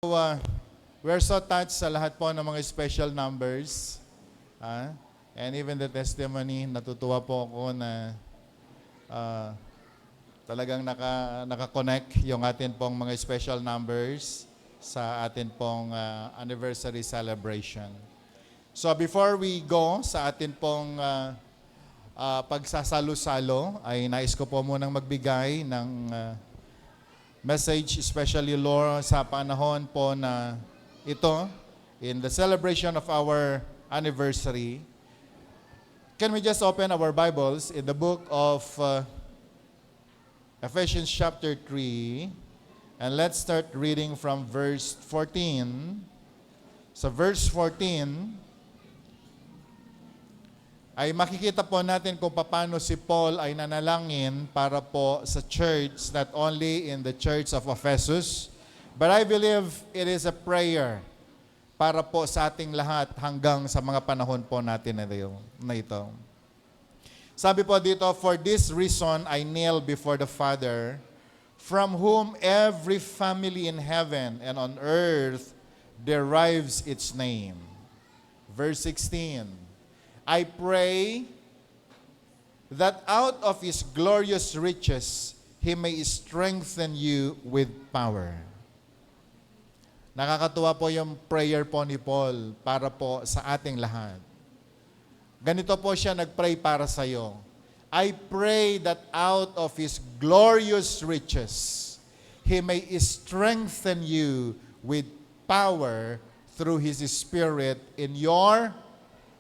uh, we're so touched sa lahat po ng mga special numbers. And even the testimony, natutuwa po ako na talagang naka-connect yung atin pong mga special numbers sa atin pong anniversary celebration. So before we go sa atin pong pagsasalo-salo, ay nais ko po munang magbigay ng message, especially Lord, sa panahon po na ito, in the celebration of our anniversary. Can we just open our Bibles in the book of Ephesians chapter 3, and let's start reading from verse 14. Sa verse 14, ay makikita po natin kung paano si Paul ay nanalangin para po sa church, not only in the church of Ephesus, but I believe it is a prayer para po sa ating lahat hanggang sa mga panahon po natin na ito. Sabi po dito, "For this reason I kneel before the Father, from whom every family in heaven and on earth derives its name." Verse 16, "I pray that out of His glorious riches, He may strengthen you with power." Nakakatuwa po yung prayer po ni Paul para po sa ating lahat. Ganito po siya nagpray para sa iyo. "I pray that out of His glorious riches, He may strengthen you with power through His Spirit in your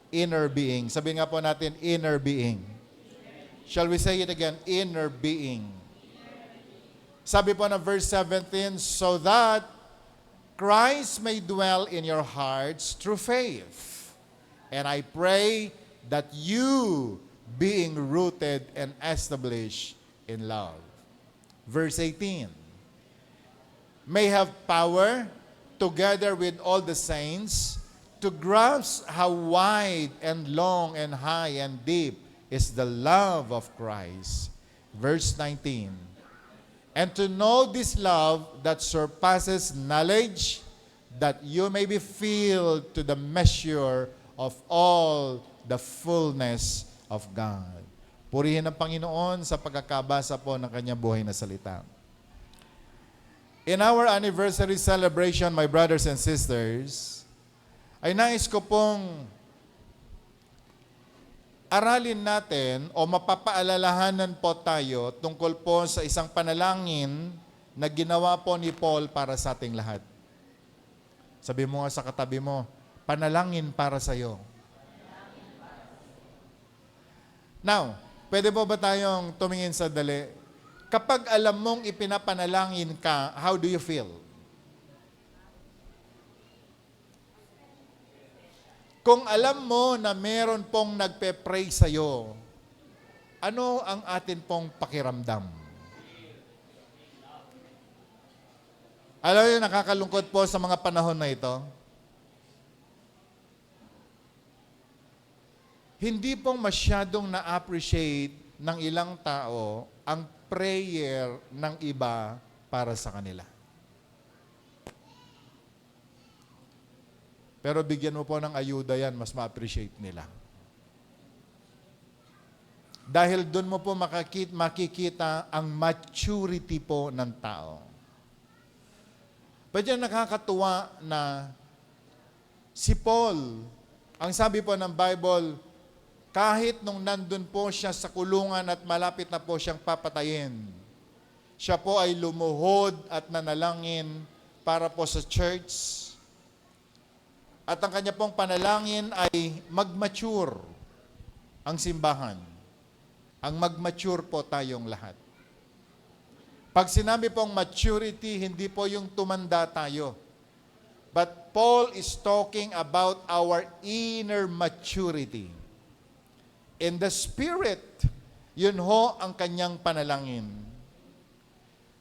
inner being." Sabi nga po natin, inner being. Shall we say it again? Inner being. Sabi po na verse 17, "So that Christ may dwell in your hearts through faith. And I pray that you, being rooted and established in love." Verse 18, "May have power together with all the saints to grasp how wide and long and high and deep is the love of Christ." Verse 19, "And to know this love that surpasses knowledge, that you may be filled to the measure of all the fullness of God." Purihin ang Panginoon sa pagkakabasa po ng kanyang buhay na salita. In our anniversary celebration, my brothers and sisters, ay nais ko pong aralin natin o mapapaalalahanan po tayo tungkol po sa isang panalangin na ginawa po ni Paul para sa ating lahat. Sabi mo nga sa katabi mo, panalangin para sa iyo. Now, pwede po ba tayong tumingin sa dali? Kapag alam mong ipinapanalangin ka, how do you feel? Kung alam mo na meron pong nagpe-pray sa iyo, ano ang atin pong pakiramdam? Alam niyo, nakakalungkot po sa mga panahon na ito. Hindi pong masyadong na-appreciate ng ilang tao ang prayer ng iba para sa kanila. Pero bigyan mo po ng ayuda yan, mas ma-appreciate nila. Dahil doon mo po makikita ang maturity po ng tao. But yan nakakatuwa na si Paul, ang sabi po ng Bible, kahit nung nandun po siya sa kulungan at malapit na po siyang papatayin, siya po ay lumuhod at nanalangin para po sa church. At ang kanya pong panalangin ay mag-mature ang simbahan. Ang mag-mature po tayong lahat. Pag sinabi pong maturity, hindi po yung tumanda tayo. But Paul is talking about our inner maturity. In the Spirit, yun ho ang kanyang panalangin.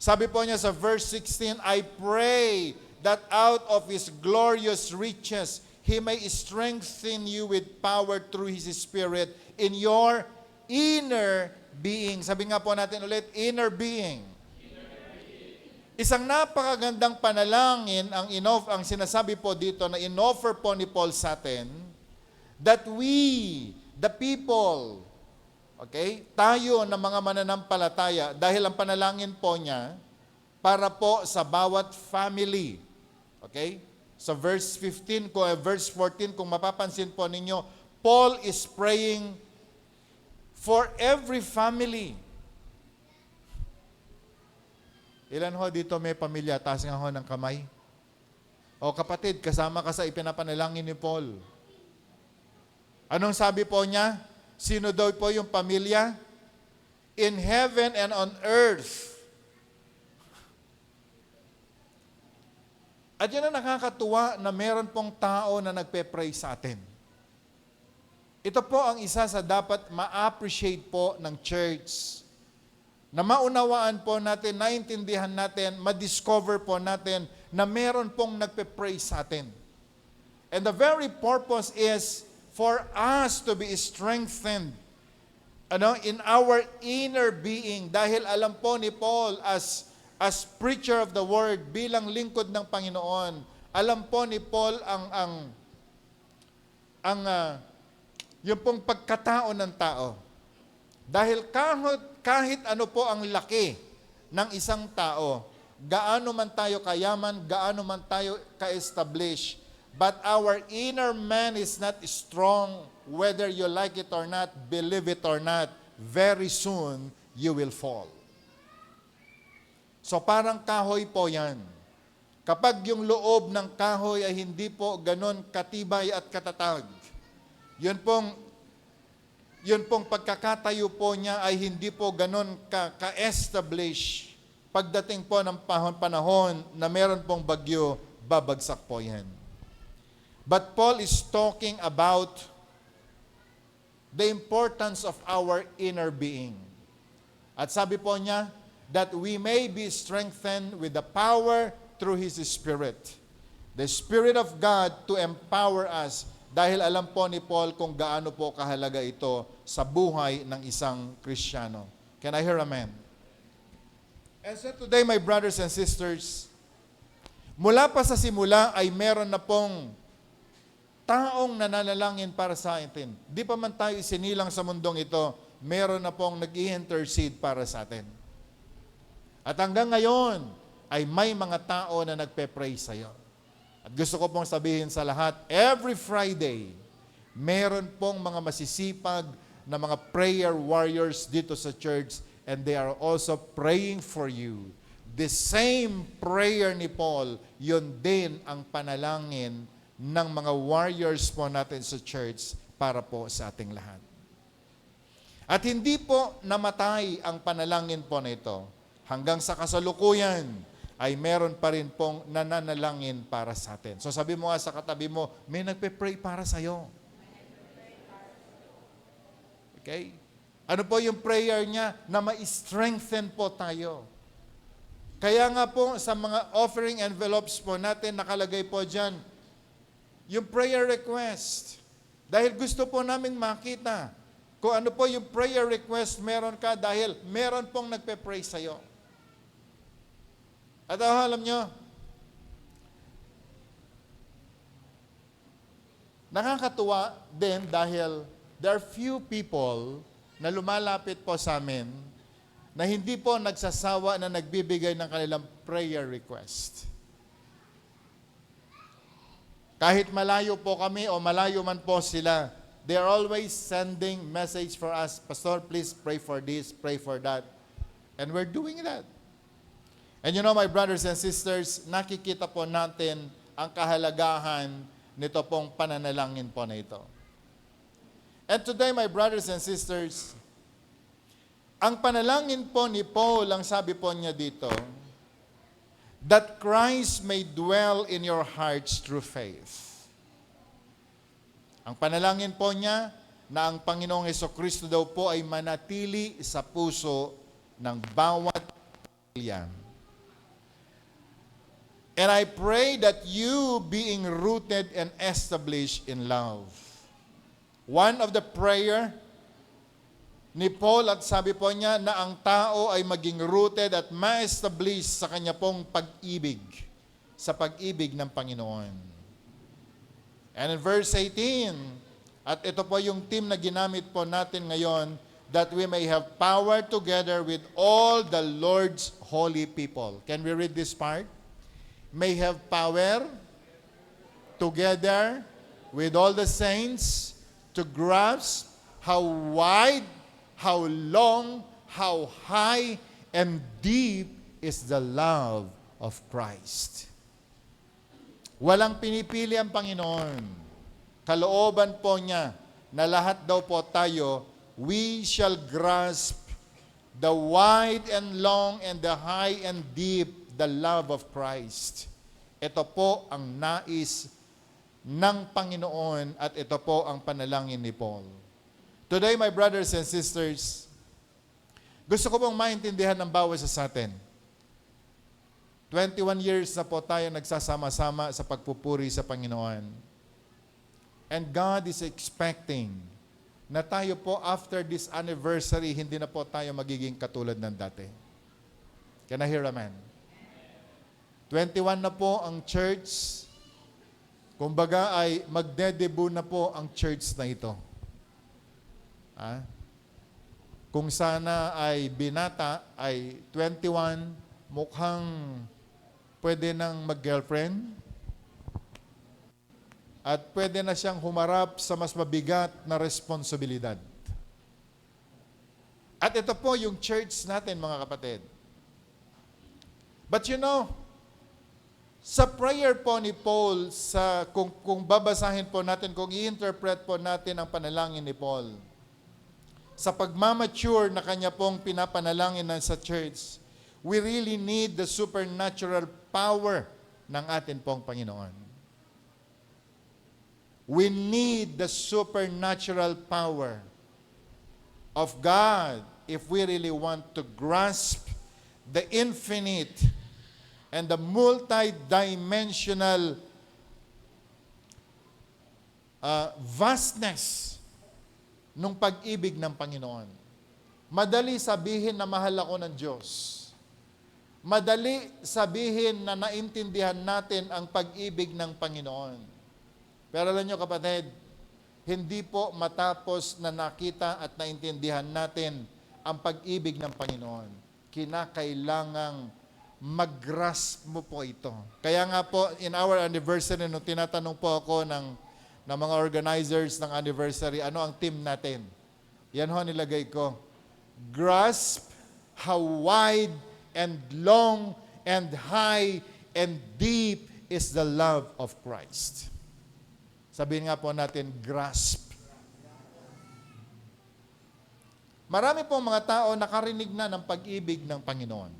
Sabi po niya sa verse 16, "I pray that out of His glorious riches, He may strengthen you with power through His Spirit in your inner being." Sabi nga po natin ulit, inner being. Isang napakagandang panalangin ang sinasabi po dito na inoffer po ni Paul sa atin, that we, the people, okay, tayo na mga mananampalataya, dahil ang panalangin po niya, para po sa bawat family. Okay? Sa verse 15, verse 14, kung mapapansin po ninyo, Paul is praying for every family. Ilan ho dito may pamilya? Taas nga ho ng kamay. O kapatid, kasama ka sa ipinapanalangin ni Paul. Anong sabi po niya? Sino daw po yung pamilya? In heaven and on earth. At yan ang nakakatuwa na meron pong tao na nagpe-pray sa atin. Ito po ang isa sa dapat ma-appreciate po ng church. Na maunawaan po natin, naintindihan natin, ma-discover po natin na meron pong nagpe-pray sa atin. And the very purpose is for us to be strengthened in our inner being. Dahil alam po ni Paul as preacher of the word, bilang lingkod ng Panginoon, alam po ni Paul yung pong pagkatao ng tao. Dahil kahit ano po ang laki ng isang tao, gaano man tayo kayaman, gaano man tayo ka-establish, but our inner man is not strong, whether you like it or not, believe it or not, very soon you will fall. So parang kahoy po yan. Kapag yung loob ng kahoy ay hindi po ganon katibay at katatag, yun pong pagkakatayo po niya ay hindi po ganon ka-establish. Pagdating po ng panahon na meron pong bagyo, babagsak po yan. But Paul is talking about the importance of our inner being. At sabi po niya, that we may be strengthened with the power through His Spirit. The Spirit of God to empower us. Dahil alam po ni Paul kung gaano po kahalaga ito sa buhay ng isang Kristiyano. Can I hear amen? And so today, my brothers and sisters, mula pa sa simula ay meron na pong taong nananalangin para sa atin. Di pa man tayo isinilang sa mundong ito, meron na pong nag-i-intercede para sa atin. At hanggang ngayon, ay may mga tao na nagpe-pray sa iyo. At gusto ko pong sabihin sa lahat, every Friday, meron pong mga masisipag na mga prayer warriors dito sa church, and they are also praying for you. The same prayer ni Paul, yun din ang panalangin ng mga warriors po natin sa church para po sa ating lahat. At hindi po namatay ang panalangin po na ito. Hanggang sa kasalukuyan, ay meron pa rin pong nananalangin para sa atin. So sabi mo nga sa katabi mo, may nagpe-pray para sa iyo. Okay? Ano po yung prayer niya? Na ma-strengthen po tayo. Kaya nga po sa mga offering envelopes po natin, nakalagay po dyan, yung prayer request. Dahil gusto po namin makita kung ano po yung prayer request meron ka dahil meron pong nagpe-pray sa iyo. At alam nyo, nakakatuwa din dahil there are few people na lumalapit po sa amin na hindi po nagsasawa na nagbibigay ng kanilang prayer request. Kahit malayo po kami o malayo man po sila, they are always sending message for us, Pastor, please pray for this, pray for that. And we're doing that. And you know, my brothers and sisters, nakikita po natin ang kahalagahan nito pong pananalangin po na ito. And today, my brothers and sisters, ang panalangin po ni Paul, ang sabi po niya dito, that Christ may dwell in your hearts through faith. Ang panalangin po niya na ang Panginoong Hesukristo daw po ay manatili sa puso ng bawat pamilya. And I pray that you being rooted and established in love. One of the prayer ni Paul at sabi po niya na ang tao ay maging rooted at ma-establish sa kanya pong pag-ibig, sa pag-ibig ng Panginoon. And in verse 18, at ito po yung theme na ginamit po natin ngayon, that we may have power together with all the Lord's holy people. Can we read this part? May have power together with all the saints to grasp how wide, how long, how high, and deep is the love of Christ. Walang pinipili ang Panginoon. Kalooban po niya na lahat daw po tayo, we shall grasp the wide and long and the high and deep, the love of Christ. Ito po ang nais ng Panginoon at ito po ang panalangin ni Paul. Today, my brothers and sisters, gusto ko pong maintindihan ng bawat isa sa atin. 21 years na po tayo nagsasama-sama sa pagpupuri sa Panginoon. And God is expecting na tayo po after this anniversary, hindi na po tayo magiging katulad ng dati. Can I hear amen? 21 na po ang church. Kumbaga ay magde-debut na po ang church na ito. Kung sana ay binata ay 21, mukhang pwede nang mag-girlfriend at pwede na siyang humarap sa mas mabigat na responsibilidad. At ito po yung church natin, mga kapatid. But you know, sa prayer po ni Paul, kung babasahin po natin, kung i-interpret po natin ang panalangin ni Paul, sa pagmamature na kanya pong pinapanalangin sa church, we really need the supernatural power ng atin pong Panginoon. We need the supernatural power of God if we really want to grasp the infinite and the multi-dimensional vastness ng pag-ibig ng Panginoon. Madali sabihin na mahal ako ng Diyos. Madali sabihin na naintindihan natin ang pag-ibig ng Panginoon. Pero alam nyo kapatid, hindi po matapos na nakita at naintindihan natin ang pag-ibig ng Panginoon. Kinakailangang mag-grasp mo po ito. Kaya nga po, in our anniversary, nung tinatanong po ako ng mga organizers ng anniversary, ano ang theme natin? Yan ho nilagay ko. Grasp how wide and long and high and deep is the love of Christ. Sabihin nga po natin, grasp. Marami pong mga tao nakarinig na ng pag-ibig ng Panginoon.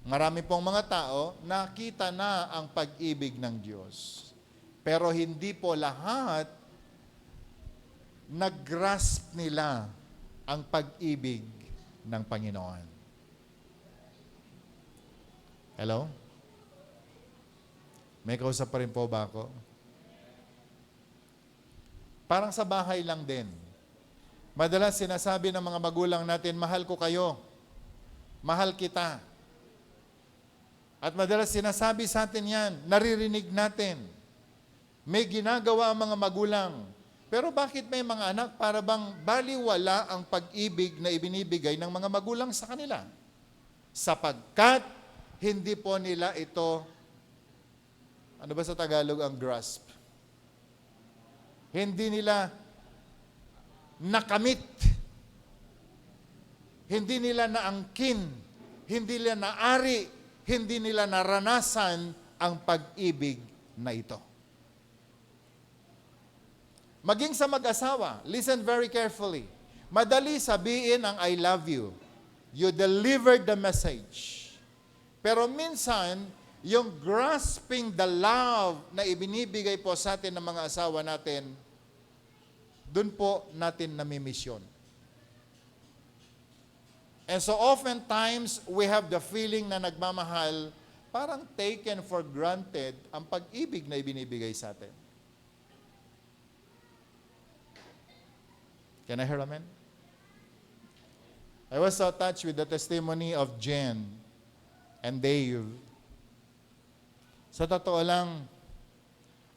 Marami pong mga tao nakita na ang pag-ibig ng Diyos. Pero hindi po lahat nag-grasp nila ang pag-ibig ng Panginoon. Hello? May kausap pa rin po ba ako? Parang sa bahay lang din. Madalas sinasabi ng mga magulang natin, mahal ko kayo. Mahal kita. At madalas sinasabi sa atin yan, naririnig natin. May ginagawa ang mga magulang. Pero bakit may mga anak para bang baliwala ang pag-ibig na ibinibigay ng mga magulang sa kanila? Sapagkat hindi po nila ito, ano ba sa Tagalog ang grasp? Hindi nila nakamit. Hindi nila naangkin. Hindi nila naari. Hindi nila naranasan ang pag-ibig na ito. Maging sa mag-asawa, listen very carefully. Madali sabihin ang I love you. You delivered the message. Pero minsan, yung grasping the love na ibinibigay po sa atin ng mga asawa natin, dun po natin namimisyon. And so oftentimes, we have the feeling na nagmamahal, parang taken for granted ang pag-ibig na ibinibigay sa atin. Can I hear amen? I was so touched with the testimony of Jen and Dave. Sa totoo lang,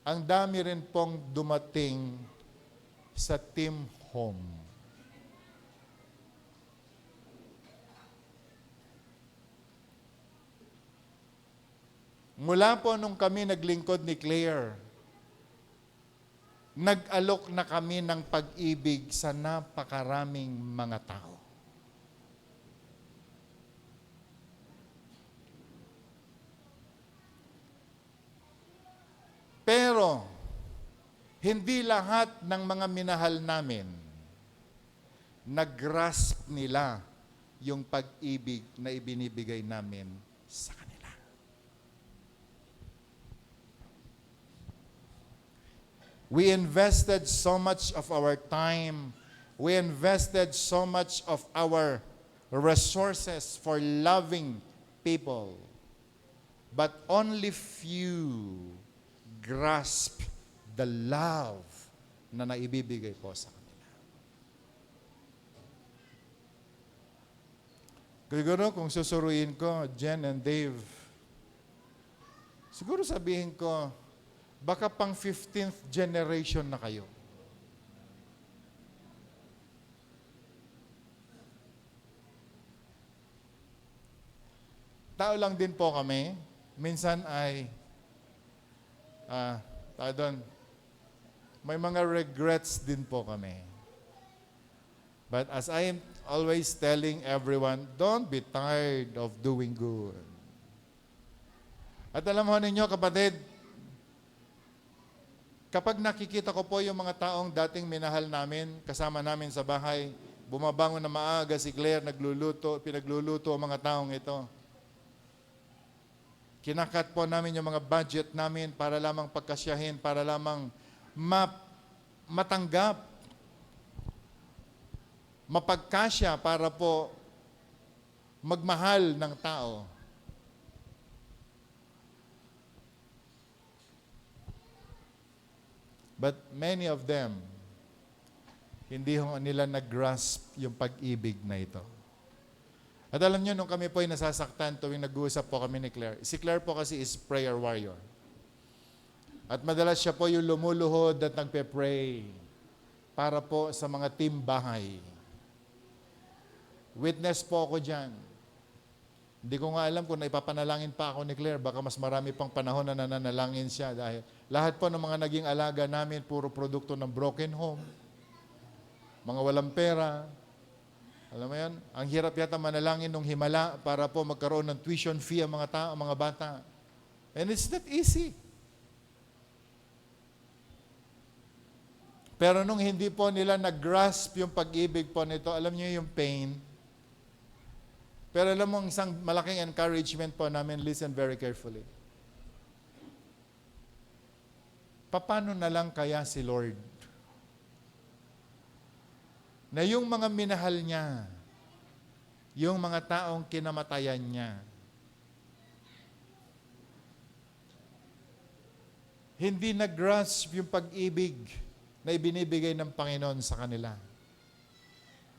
ang dami rin pong dumating sa team home. Mula po nung kami naglingkod ni Claire, nag-alok na kami ng pag-ibig sa napakaraming mga tao. Pero, hindi lahat ng mga minahal namin, nag-grasp nila yung pag-ibig na ibinibigay namin sa kanila. We invested so much of our time. We invested so much of our resources for loving people. But only few grasp the love na naibibigay po sa kanila. Siguro kung susuruin ko, Jen and Dave, siguro sabihin ko, baka pang 15th generation na kayo. Tao lang din po kami. Minsan ay, may mga regrets din po kami. But as I am always telling everyone, don't be tired of doing good. At alam mo ninyo, kapatid, kapag nakikita ko po yung mga taong dating minahal namin, kasama namin sa bahay, bumabangon na maaga si Claire, pinagluluto ang mga taong ito. Kinakat po namin yung mga budget namin para lamang pagkasyahin, para lamang matanggap, mapagkasya para po magmahal ng tao. But many of them, hindi nila nag-grasp yung pag-ibig na ito. At alam nyo, nung kami po ay nasasaktan tuwing nag-uusap po kami ni Claire, si Claire po kasi is prayer warrior. At madalas siya po yung lumuluhod at nagpe-pray para po sa mga team bahay. Witness po ako dyan. Hindi ko nga alam kung naipapanalangin pa ako ni Claire, baka mas marami pang panahon na nananalangin siya dahil lahat po ng mga naging alaga namin, puro produkto ng broken home, mga walang pera. Alam mo yan? Ang hirap yata manalangin ng himala para po magkaroon ng tuition fee ang mga tao, ang mga bata. And it's not easy. Pero nung hindi po nila nag-grasp yung pag-ibig po nito, alam niyo yung pain. Pero alam mo, isang malaking encouragement po namin, listen very carefully. Paano na lang kaya si Lord? Na yung mga minahal niya, yung mga taong kinamatayan niya, hindi nag-grasp yung pag-ibig na ibinibigay ng Panginoon sa kanila.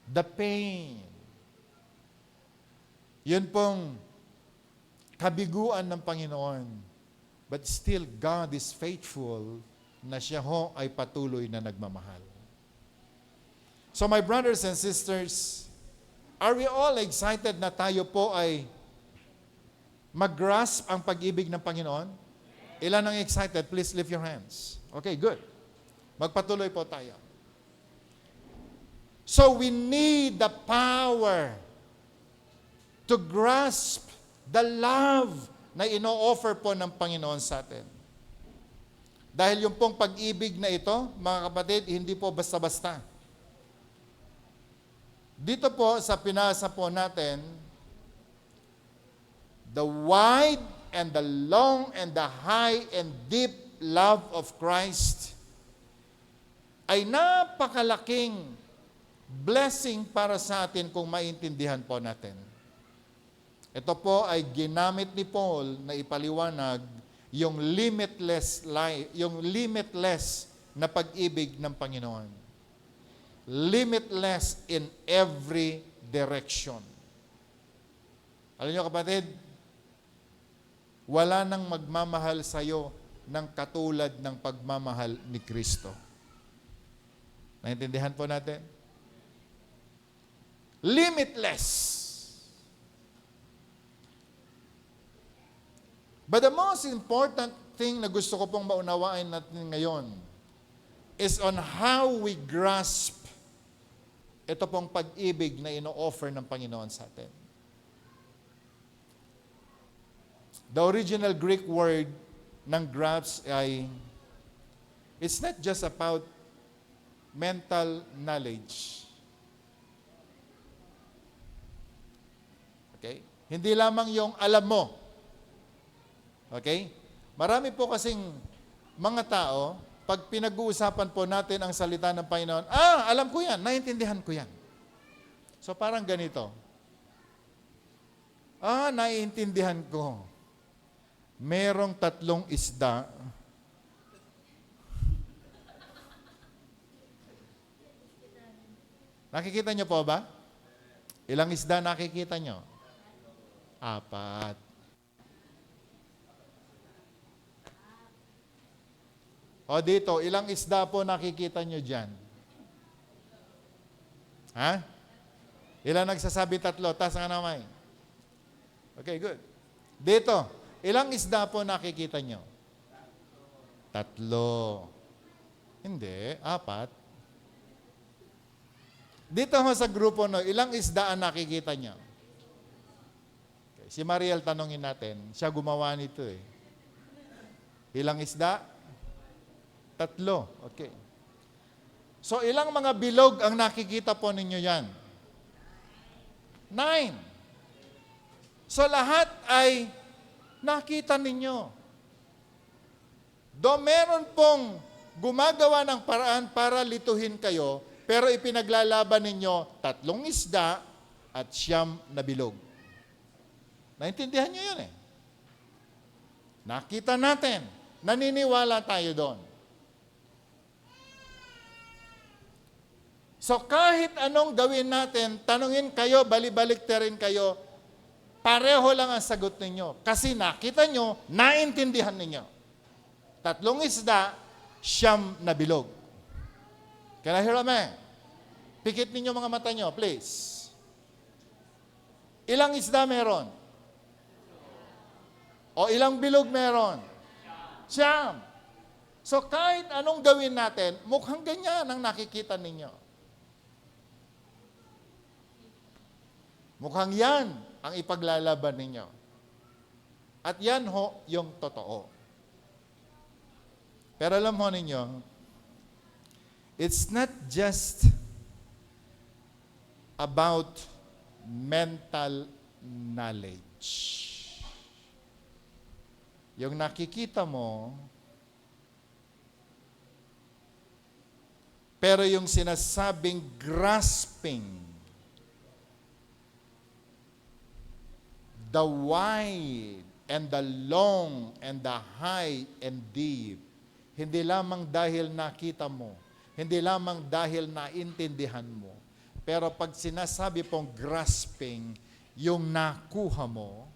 The pain. Yun pong kabiguan ng Panginoon. But still, God is faithful na siya ho ay patuloy na nagmamahal. So my brothers and sisters, are we all excited na tayo po ay mag-grasp ang pag-ibig ng Panginoon? Ilan ang excited? Please lift your hands. Okay, good. Magpatuloy po tayo. So we need the power to grasp the love na ino-offer po ng Panginoon sa atin. Dahil yung pong pag-ibig na ito, mga kapatid, hindi po basta-basta. Dito po sa pinasa po natin, the wide and the long and the high and deep love of Christ ay napakalaking blessing para sa atin kung maintindihan po natin. Ito po ay ginamit ni Paul na ipaliwanag yung limitless life, yung limitless na pag-ibig ng Panginoon. Limitless in every direction. Alam niyo kapatid, wala nang magmamahal sa iyo ng katulad ng pagmamahal ni Kristo. Naintindihan po natin? Limitless. But the most important thing na gusto ko pong maunawain natin ngayon is on how we grasp ito pong pag-ibig na ino-offer ng Panginoon sa atin. The original Greek word ng grasp ay, it's not just about mental knowledge. Okay? Hindi lamang yung alam mo. Okay? Marami po kasing mga tao, pag pinag-uusapan po natin ang salita ng Panginoon, alam ko yan, naiintindihan ko yan. So parang ganito. Naiintindihan ko. Merong 3 isda. Nakikita nyo po ba? Ilang isda nakikita nyo? 4. O dito, ilang isda po nakikita nyo dyan? Ha? Ilang nagsasabi 3? Taas nga naman. Okay, good. Dito, ilang isda po nakikita nyo? 3. Hindi, 4. Dito ho sa grupo, ilang isda ang nakikita nyo? Okay, si Mariel, tanongin natin. Siya gumawa nito eh. Ilang isda? 3. Okay. So, ilang mga bilog ang nakikita po ninyo yan? 9. So, lahat ay nakita ninyo. Do meron pong gumagawa ng paraan para lituhin kayo, pero ipinaglalaban ninyo 3 isda at 9 na bilog. Naintindihan nyo yun eh. Nakita natin. Naniniwala tayo doon. So kahit anong gawin natin, tanungin kayo, balibalik-terin kayo, pareho lang ang sagot ninyo. Kasi nakita nyo, naintindihan ninyo. 3 isda, 9 na bilog. Can I hear amen? Pikit ninyo mga mata nyo, please. Ilang isda meron? O ilang bilog meron? 9. So kahit anong gawin natin, mukhang ganyan ang nakikita ninyo. Mukhang yan ang ipaglalaban ninyo. At yan ho yung totoo. Pero alam ho ninyo, it's not just about mental knowledge. Yung nakikita mo, pero yung sinasabing grasping, the wide and the long and the high and deep, hindi lamang dahil nakita mo, hindi lamang dahil naintindihan mo, pero pag sinasabi pong grasping, yung nakuha mo,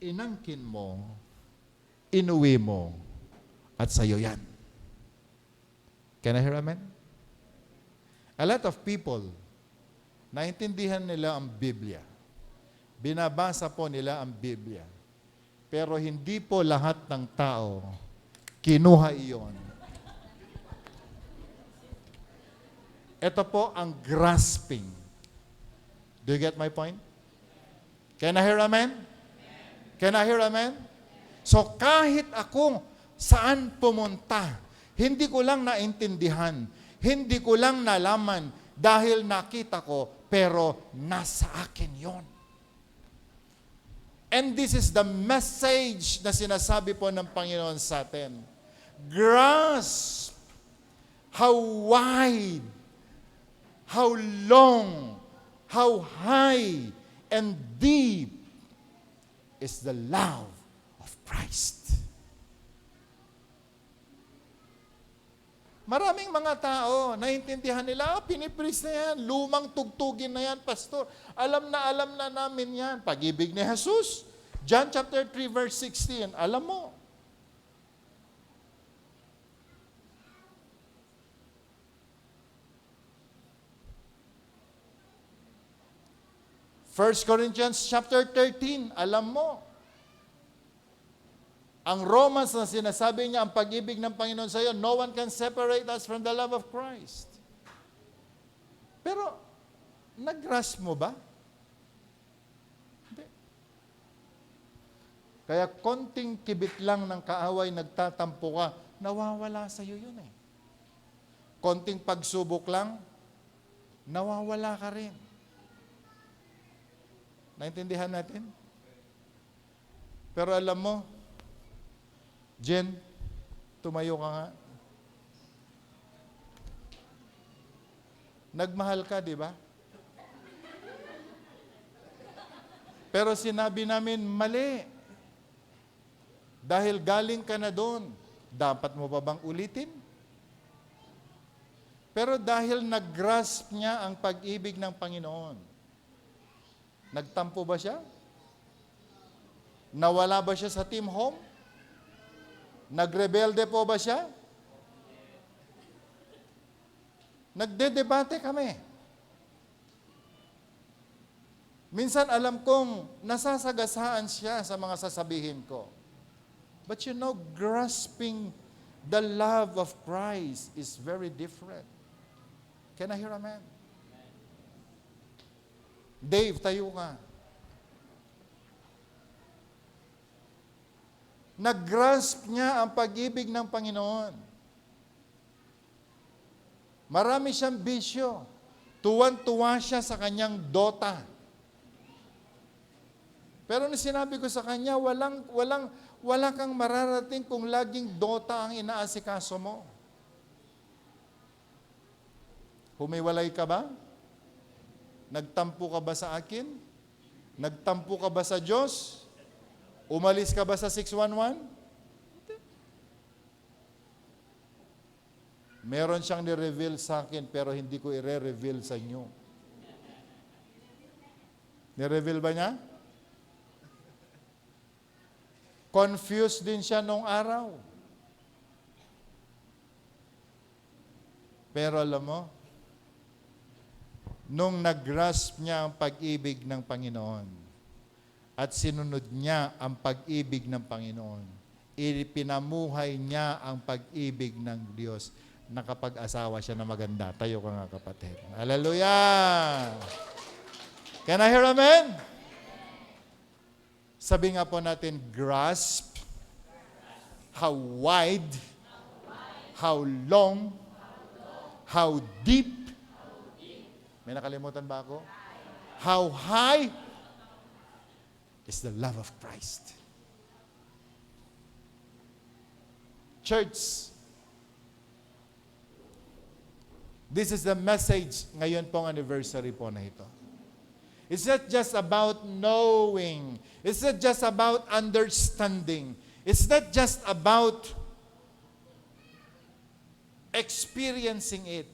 inangkin mo, inuwi mo, at sa'yo yan. Can I hear amen? A lot of people, naintindihan nila ang Biblia. Binabasa po nila ang Biblia. Pero hindi po lahat ng tao kinuha iyon. Ito po ang grasping. Do you get my point? Can I hear amen? Can I hear amen? So kahit ako saan pumunta, hindi ko lang naintindihan, hindi ko lang nalaman dahil nakita ko, pero nasa akin yon. And this is the message na sinasabi po ng Panginoon sa atin. Grasp how wide, how long, how high, and deep is the love of Christ. Maraming mga tao, naintindihan nila, pinipris na yan, lumang tugtugin na yan, pastor. Alam na namin yan. Pag-ibig ni Jesus. John chapter 3 verse 16, alam mo. First Corinthians chapter 13, alam mo. Ang Romans na sinasabi niya, ang pag-ibig ng Panginoon sa iyo, no one can separate us from the love of Christ. Pero, nag-grasp mo ba? Hindi. Kaya konting kibit lang ng kaaway, nagtatampo ka, nawawala sa iyo yun eh. Konting pagsubok lang, nawawala ka rin. Naintindihan natin? Pero alam mo, Jen, tumayo ka nga. Nagmahal ka, di ba? Pero sinabi namin, mali. Dahil galing ka na doon, dapat mo pa bang ulitin? Pero dahil nag-grasp niya ang pag-ibig ng Panginoon, nagtampo ba siya? Nawala ba siya sa team home? Nagrebelde po ba siya? Nagdedebate kami. Minsan alam kong nasasagasaan siya sa mga sasabihin ko. But you know, grasping the love of Christ is very different. Can I hear amen? Dave, tayo ka. Nag-grasp niya ang pag-ibig ng Panginoon. Marami siyang bisyo. Tuwan-tuwa siya sa kanyang Dota. Pero nung sinabi ko sa kanya, wala kang mararating kung laging Dota ang inaasikaso mo. Humiwalay ka ba? Nagtampo ka ba sa akin? Nagtampo ka ba sa Diyos? Umalis ka ba sa 611? Meron siyang ni-reveal sa akin pero hindi ko i-reveal sa inyo. Ni-reveal ba niya? Confused din siya nung araw. Pero alam mo, nung nag-grasp niya ang pag-ibig ng Panginoon, at sinunod niya ang pag-ibig ng Panginoon, ipinamuhay niya ang pag-ibig ng Diyos, nakapag-asawa siya na maganda. Tayo ka nga, kapatid. Hallelujah! Can I hear amen? Sabi nga po natin, grasp, how wide, how long, how deep. May nakalimutan ba ako? How high is the love of Christ. Church, this is the message ngayon pong anniversary po na ito. It's not just about knowing. It's not just about understanding. It's not just about experiencing it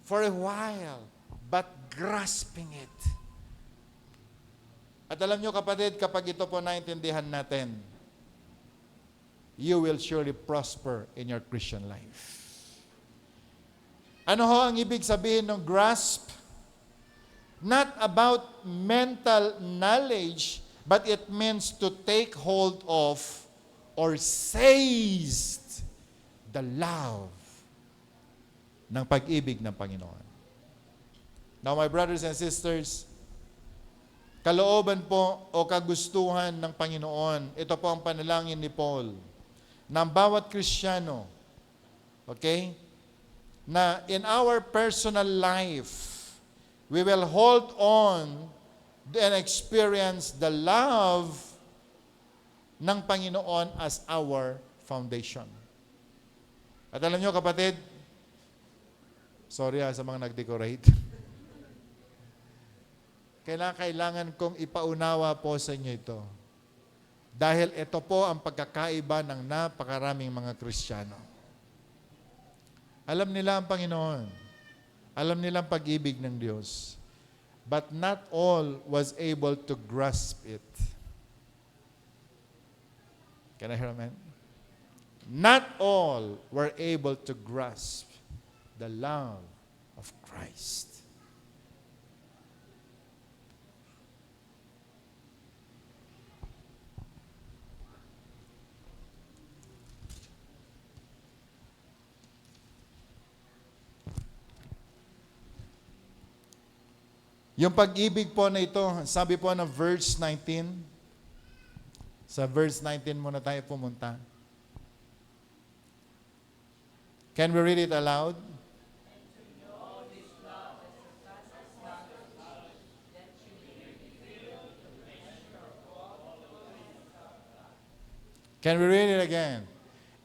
for a while, but grasping it. At alam nyo kapatid, kapag ito po naintindihan natin, you will surely prosper in your Christian life. Ano ho ang ibig sabihin ng grasp? Not about mental knowledge, but it means to take hold of or seize the love ng pag-ibig ng Panginoon. Now, my brothers and sisters, kalooban po o kagustuhan ng Panginoon, ito po ang panalangin ni Paul, ng bawat Kristiyano, okay, na in our personal life, we will hold on and experience the love ng Panginoon as our foundation. At alam nyo kapatid, sorry sa mga nag-decorate, kailangan kong ipaunawa po sa inyo ito. Dahil ito po ang pagkakaiba ng napakaraming mga Kristiyano. Alam nila ang Panginoon. Alam nila ang pag-ibig ng Diyos. But not all was able to grasp it. Can I hear amen? Not all were able to grasp the love of Christ. Yung pag-ibig po na ito, sabi po ng verse 19, sa verse 19 muna tayo pumunta. Can we read it aloud? Can we read it again?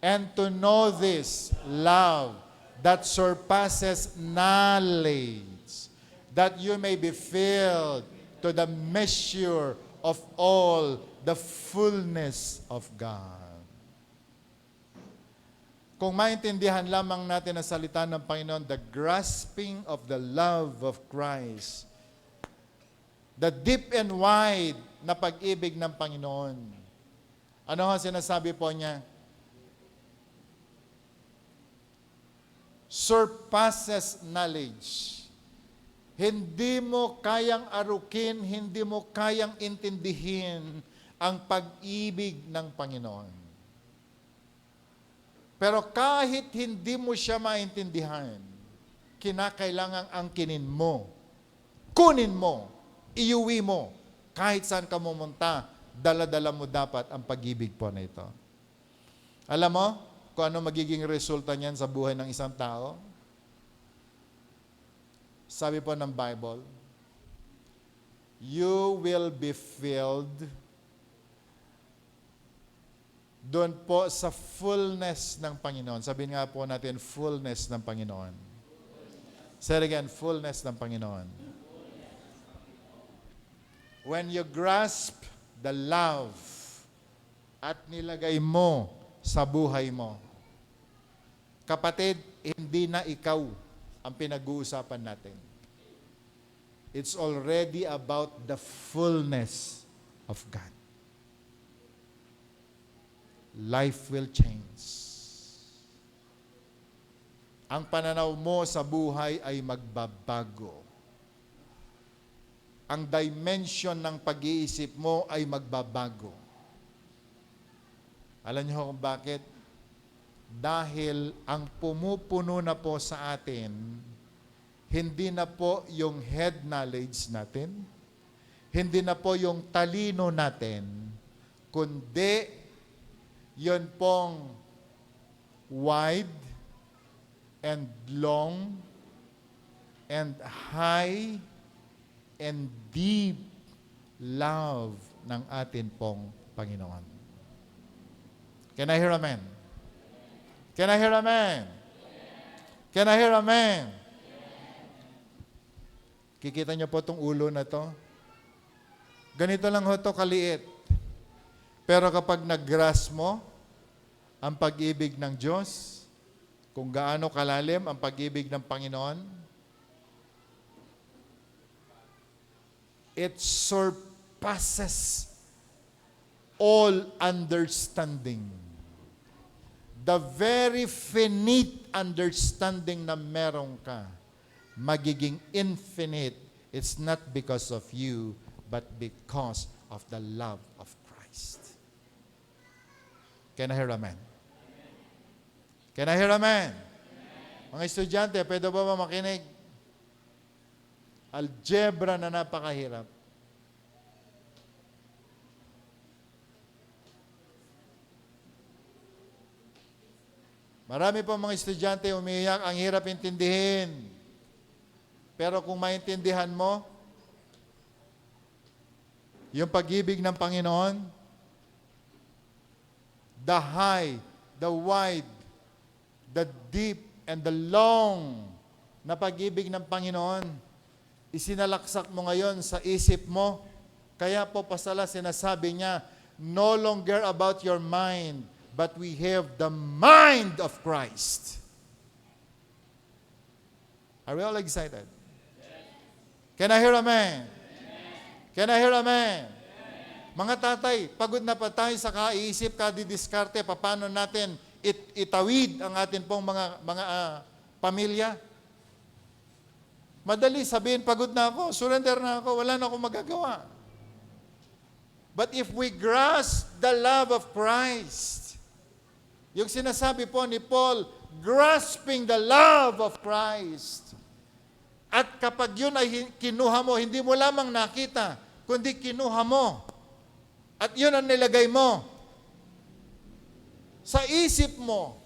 And to know this love that surpasses knowledge, that you may be filled to the measure of all the fullness of God. Kung maintindihan lamang natin ang salita ng Panginoon, the grasping of the love of Christ, the deep and wide na pag-ibig ng Panginoon. Ano ang sinasabi po niya? Surpasses knowledge. Hindi mo kayang arukin, hindi mo kayang intindihin ang pag-ibig ng Panginoon. Pero kahit hindi mo siya maintindihan, kinakailangang angkinin mo, kunin mo, iuwi mo, kahit saan ka pumunta, dala-dala mo dapat ang pag-ibig po na ito. Alam mo kung ano magiging resulta niyan sa buhay ng isang tao? Sabi po ng Bible, you will be filled doon po sa fullness ng Panginoon. Sabihin nga po natin, fullness ng Panginoon. Say it again, fullness ng Panginoon. When you grasp the love at nilagay mo sa buhay mo, kapatid, hindi na ikaw ang pinag-uusapan natin. It's already about the fullness of God. Life will change. Ang pananaw mo sa buhay ay magbabago. Ang dimension ng pag-iisip mo ay magbabago. Alam niyo kung bakit? Dahil ang pumupuno na po sa atin, hindi na po yung head knowledge natin, hindi na po yung talino natin, kundi yun pong wide and long and high and deep love ng atin pong Panginoon. Can I hear amen? Can I hear amen? Can I hear amen? Kikita niyo po itong ulo na to? Ganito lang ho ito kaliit. Pero kapag nag-grasp mo ang pag-ibig ng Diyos, kung gaano kalalim ang pag-ibig ng Panginoon, it surpasses all understanding. The very finite understanding na meron ka, magiging infinite. It's not because of you, but because of the love of Christ. Can I hear amen? Can I hear amen? Mga estudyante, pwede ba makinig? Algebra na napakahirap. Marami pa mga estudyante umiiyak, ang hirap intindihin. Pero kung maintindihan mo, yung pag-ibig ng Panginoon, the high, the wide, the deep, and the long na pag-ibig ng Panginoon, isinalaksak mo ngayon sa isip mo. Kaya po pasala sinasabi niya, no longer about your mind, but we have the mind of Christ. Are we all excited? Can I hear amen? Can I hear amen? Mga tatay, pagod na pa tayo sa kaiisip, kadidiskarte, paano natin itawid ang atin pong mga pamilya. Madali sabihin, pagod na ako, surrender na ako, wala na akong magagawa. But if we grasp the love of Christ, yung sinasabi po ni Paul, grasping the love of Christ. At kapag yun ay kinuha mo, hindi mo lamang nakita, kundi kinuha mo. At yun ang nilagay mo sa isip mo,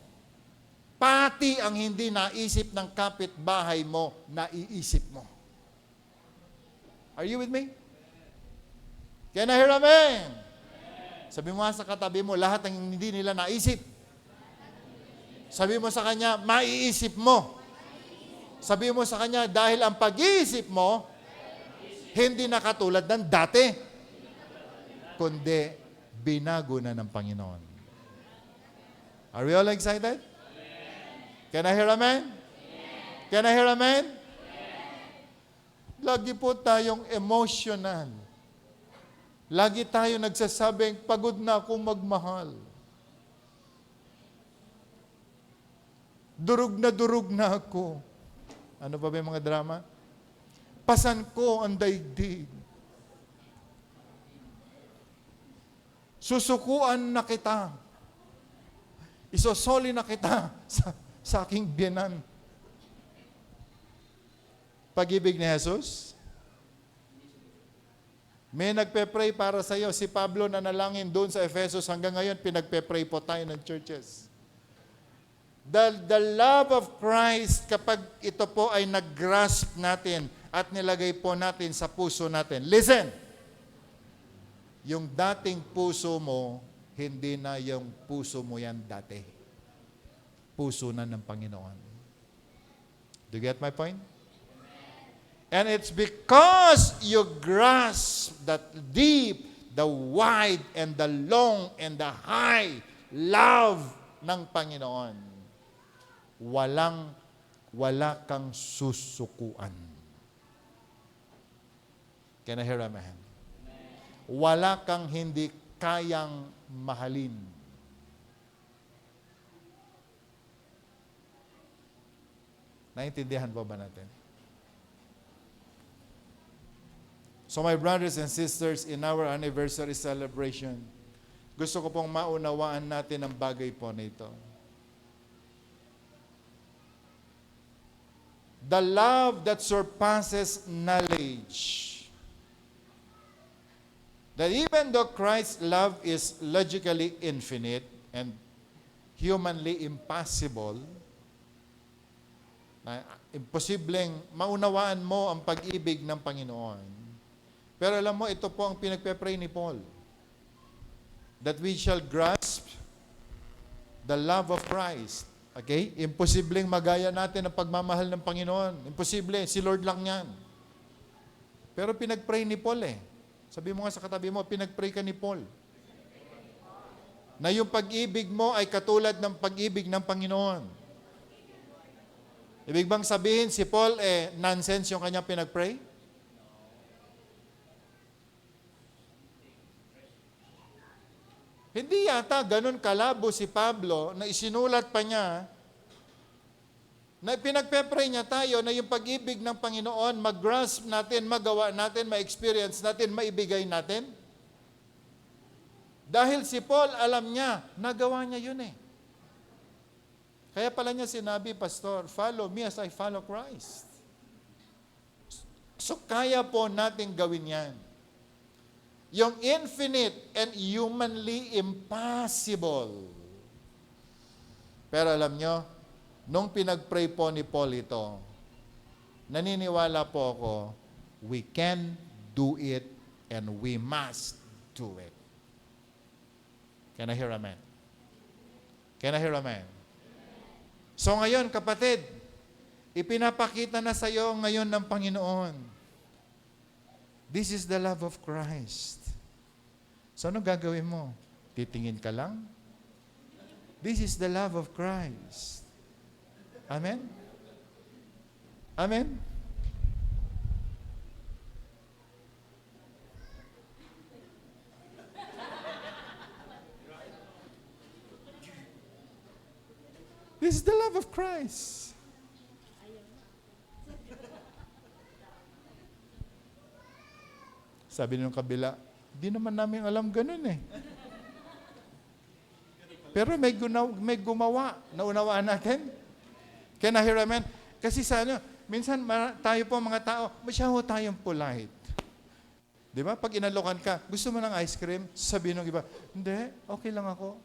pati ang hindi naisip ng kapitbahay mo, naiisip mo. Are you with me? Can I hear amen? Sabi mo sa katabi mo, lahat ng hindi nila naisip. Sabi mo sa kanya, maiisip mo. Sabi mo sa kanya, dahil ang pag-iisip mo, hindi na katulad ng dati, kundi binago na ng Panginoon. Are we all excited? Can I hear amen? Can I hear amen? Lagi po tayong emotional. Lagi tayo nagsasabing, pagod na akong magmahal. Durog na ako. Ano pa ba yung mga drama? Pasan ko ang daigdig. Susukuan na kita. Isosoli na kita sa aking biyanan. Pag-ibig ni Jesus? May nagpe-pray para sa iyo. Si Pablo na nalangin doon sa Efesos. Hanggang ngayon, pinagpe-pray po tayo ng churches. The love of Christ, kapag ito po ay nag-grasp natin at nilagay po natin sa puso natin. Listen! Yung dating puso mo, hindi na yung puso mo yan dati. Puso na ng Panginoon. Do you get my point? And it's because you grasp that deep, the wide, and the long, and the high love ng Panginoon. Wala kang susukuan. Can I hear amen? Wala kang hindi kayang mahalin. Naintindihan po ba natin? So my brothers and sisters, in our anniversary celebration, gusto ko pong maunawaan natin ang bagay po nito. The love that surpasses knowledge. That even though Christ's love is logically infinite and humanly impossible, na imposibleng maunawaan mo ang pag-ibig ng Panginoon. Pero alam mo, ito po ang pinagpe-pray ni Paul. That we shall grasp the love of Christ. Okay? Imposibleng magaya natin ang pagmamahal ng Panginoon. Imposible. Si Lord lang yan. Pero pinag-pray ni Paul eh. Sabi mo nga sa katabi mo, pinag-pray ka ni Paul. Na yung pag-ibig mo ay katulad ng pag-ibig ng Panginoon. Ibig bang sabihin, si Paul nonsense yung kanyang pinag-pray? Hindi yata ganun kalabo si Pablo na isinulat pa niya na pinagpe-pray niya tayo na yung pag-ibig ng Panginoon, mag-grasp natin, magawa natin, ma-experience natin, maibigay natin. Dahil si Paul, alam niya, nagawa niya yun eh. Kaya pala niya sinabi, Pastor, follow me as I follow Christ. So kaya po natin gawin yan. Yung infinite and humanly impossible. Pero alam nyo, nung pinag-pray po ni Paul ito, naniniwala po ako, we can do it and we must do it. Can I hear amen? Can I hear amen? So ngayon, kapatid, ipinapakita na sa iyo ngayon ng Panginoon. This is the love of Christ. So ano gagawin mo? Titingin ka lang? This is the love of Christ. Amen? Amen? This is the love of Christ. Sabi nung kabila, di naman namin alam ganun eh. Pero may gumawa. Naunawaan natin? Can I hear amen? Kasi sa minsan tayo po mga tao, masyado tayong polite. Di ba? Pag inalokan ka, gusto mo ng ice cream? Sabi nung iba, hindi, okay lang ako.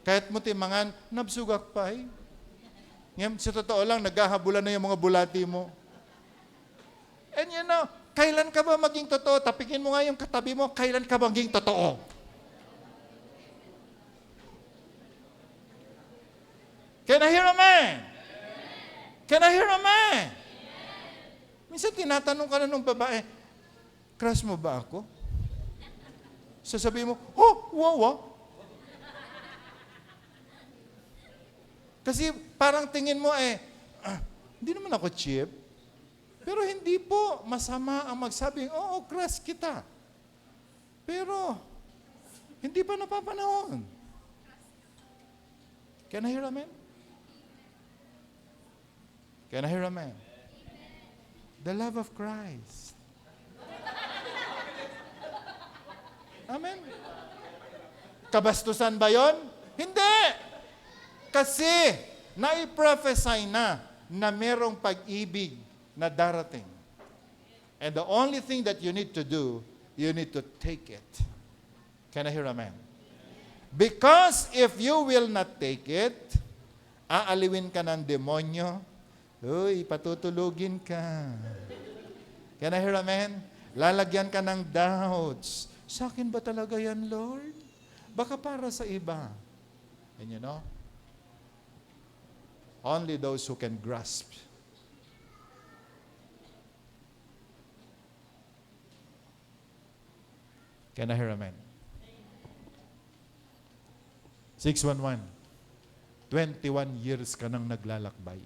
Kahit mo timangan, nabsugak pa eh. Ngayon, sa totoo lang, naghahabulan na yung mga bulati mo. And you know, kailan ka ba maging totoo? Tapikin mo nga yung katabi mo, kailan ka maging totoo? Can I hear a man? Can I hear a man? Minsan tinatanong ka na nung babae, crush mo ba ako? Sasabihin mo, oh, wow. Kasi parang tingin mo hindi naman ako cheap. Pero hindi po masama ang magsabing, oo, crush kita. Pero, hindi pa napapanahon. Can I hear amen? Can I hear amen? The love of Christ. Amen? Kabastusan ba yon? Hindi! Kasi, naiprophesy na merong pag-ibig na darating. And the only thing that you need to do, you need to take it. Can I hear amen? Because if you will not take it, aaliwin ka ng demonyo, uy, patutulugin ka. Can I hear amen? Lalagyan ka ng doubts. Sa akin ba talaga yan, Lord? Baka para sa iba. And you know, only those who can grasp. Can I hear amen? 611. 21 years ka nang naglalakbay.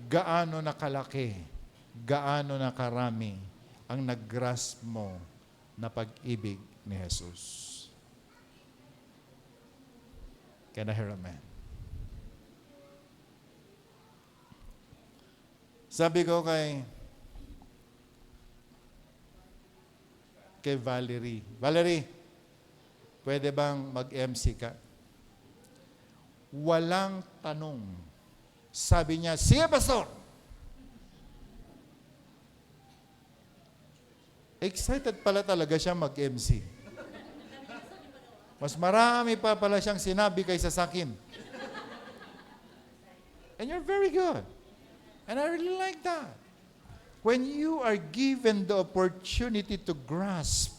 Gaano na kalaki, gaano na karami ang nag-grasp mo na pag-ibig ni Jesus. Can I hear amen? Sabi ko kay Valerie, pwede bang mag-MC ka? Walang tanong. Sabi niya, sige, Pastor. Excited pala talaga siya mag-MC. Mas marami pa pala siyang sinabi kaysa sa akin. And you're very good. And I really like that. When you are given the opportunity to grasp,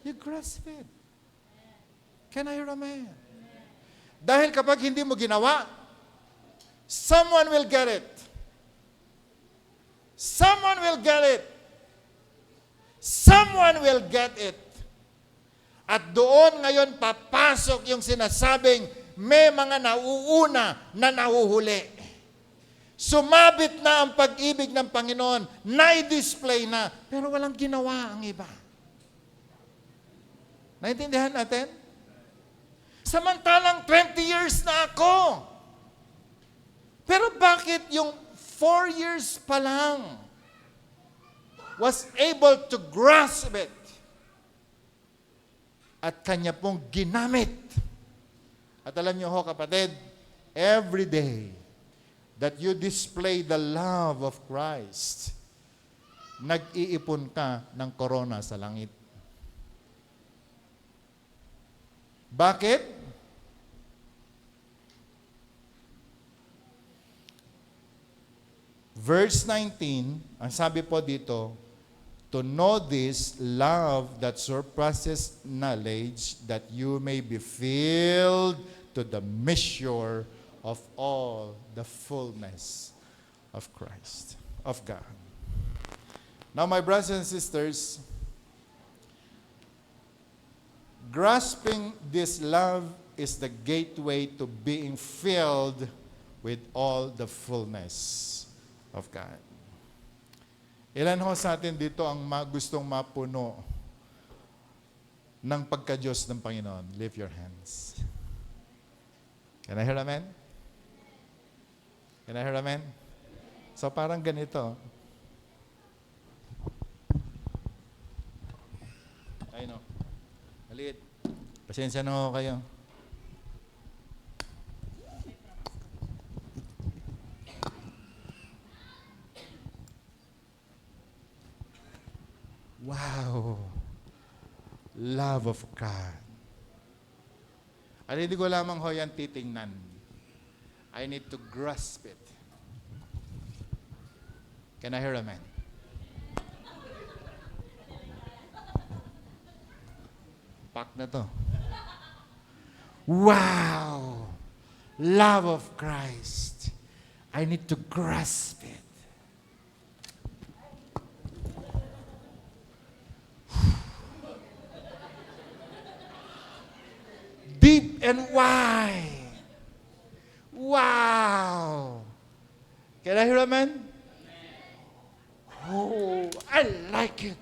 you grasp it. Can I hear amen? Dahil kapag hindi mo ginawa, someone will get it. Someone will get it. Someone will get it. At doon ngayon papasok yung sinasabing may mga nauuna na nahuhuli. Sumabit na ang pag-ibig ng Panginoon, na-display na, pero walang ginawa ang iba. Naintindihan natin? Samantalang 20 years na ako. Pero bakit yung 4 years pa lang was able to grasp it at kanya pong ginamit? At alam niyo ho, kapatid, every day that you display the love of Christ, nag-iipon ka ng korona sa langit. Bakit? Verse 19, ang sabi po dito, to know this love that surpasses knowledge, that you may be filled to the measure of all the fullness of Christ, of God. Now, my brothers and sisters, grasping this love is the gateway to being filled with all the fullness of God. Ilan ho sa atin dito ang gustong mapuno ng pagka-Diyos ng Panginoon? Lift your hands. Can I hear amen? Can I hear amen? So parang ganito. Ay no. Maliit. Pasensya na ho kayo. Wow! Love of God. At hindi ko lamang ho yan titingnan. I need to grasp it. Can I hear amen? Pak na to. Wow! Love of Christ. I need to grasp it. Deep and wide. Wow! Can I hear amen? Oh, I like it.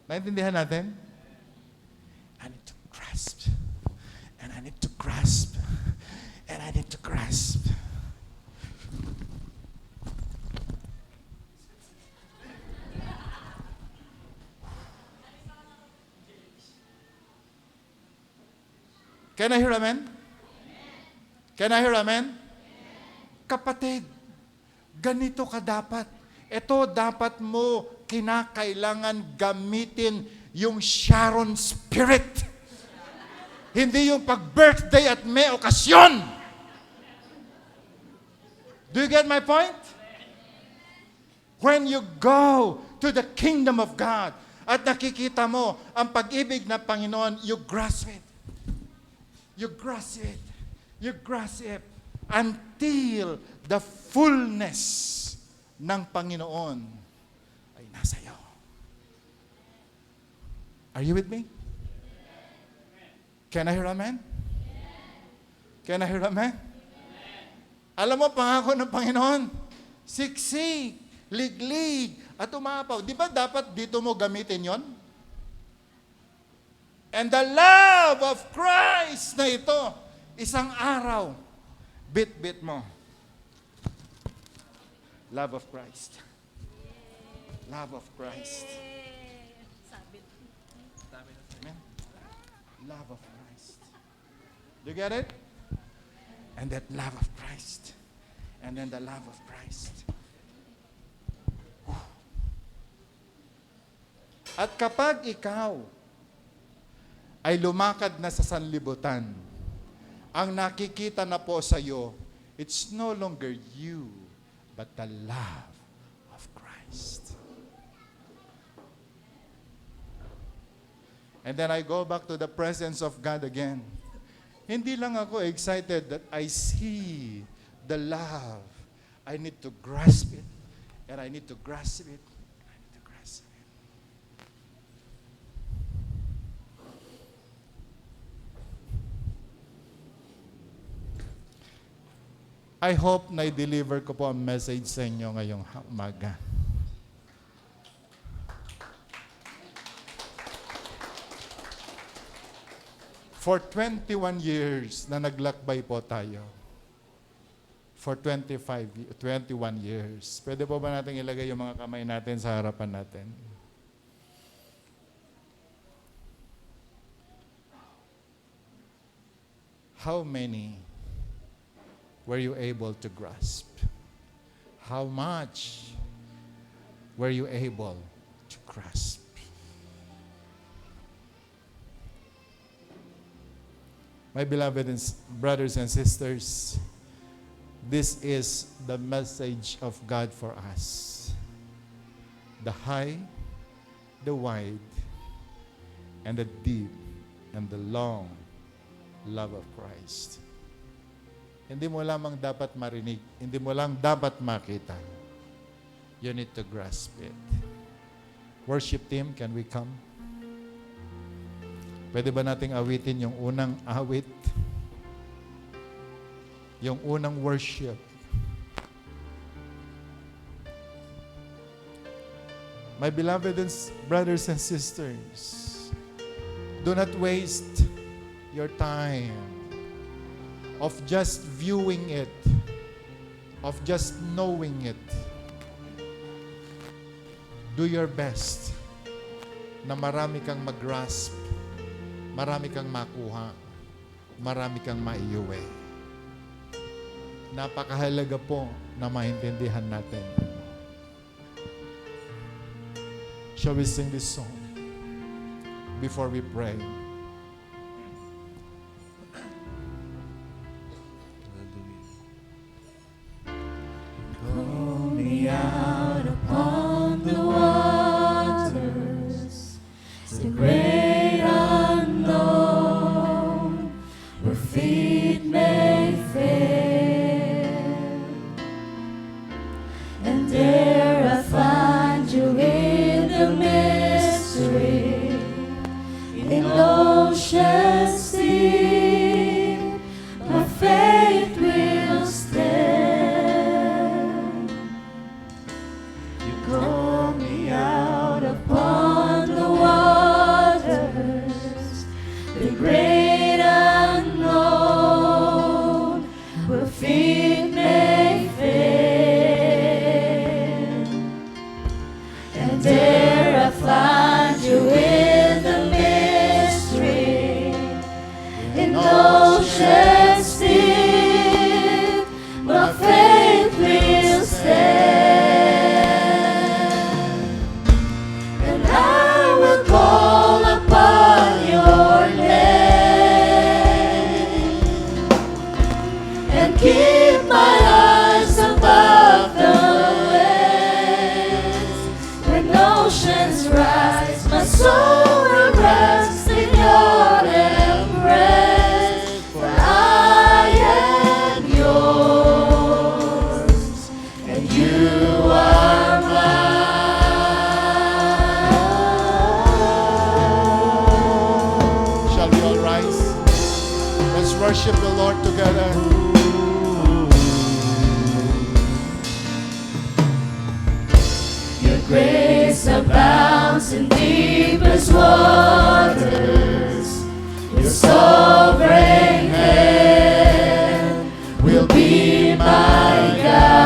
Naintindihan natin? I need to grasp. And I need to grasp. And I need to grasp. Can I hear amen? Can I hear amen? Kapatid, ganito ka dapat. Ito dapat mo kinakailangan gamitin yung Sharon Spirit. Hindi yung pag-birthday at may okasyon. Do you get my point? When you go to the kingdom of God at nakikita mo ang pag-ibig ng Panginoon, you grasp it. You grasp it. You grasp it until the fullness ng Panginoon ay nasa iyo. Are you with me? Can I hear amen? Can I hear amen? Alam mo, pangako ng Panginoon, siksik, liglig, at umapaw. Di ba dapat dito mo gamitin yon? And the love of Christ na ito, isang araw, bit-bit mo. Love of Christ. Love of Christ. Amen? Love of Christ. Do you get it? And that love of Christ. And then the love of Christ. At kapag ikaw ay lumakad na sa sanlibutan, ang nakikita na po sa iyo, it's no longer you, but the love of Christ. And then I go back to the presence of God again. Hindi lang ako excited that I see the love. I need to grasp it. And I need to grasp it. I need to grasp it. I hope na i-deliver ko po ang message sa inyo ngayong umaga. For 21 years na naglakbay po tayo. For 21 years. Pwede po ba natin ilagay yung mga kamay natin sa harapan natin? How many were you able to grasp? How much were you able to grasp? My beloved brothers and sisters, this is the message of God for us. The high, the wide, and the deep, and the long love of Christ. Hindi mo lamang dapat marinig, hindi mo lang dapat makita. You need to grasp it. Worship team, can we come? Pwede ba nating awitin yung unang awit? Yung unang worship. My beloved brothers and sisters, do not waste your time of just viewing it, of just knowing it. Do your best na marami kang mag-grasp, marami kang makuha, marami kang maiuwi. Napakahalaga po na maintindihan natin. Shall we sing this song before we pray? Call me out upon the waters, the great unknown, where feet may fail. And there I find you in the mystery, in oceans deep, my faith will stand. You call me out upon the waters, the great unknown, where feet may fail. And there I find you in the mystery, in oceans deep, my faith will stand. And I will call upon your name, and keep my eyes above the waves. When oceans rise, my soul will rest in your embrace. For I am yours, and you are mine. Shall we all rise? Let's worship the Lord together. Your grace abounds in deepest waters. Your sovereign hand will be my guide.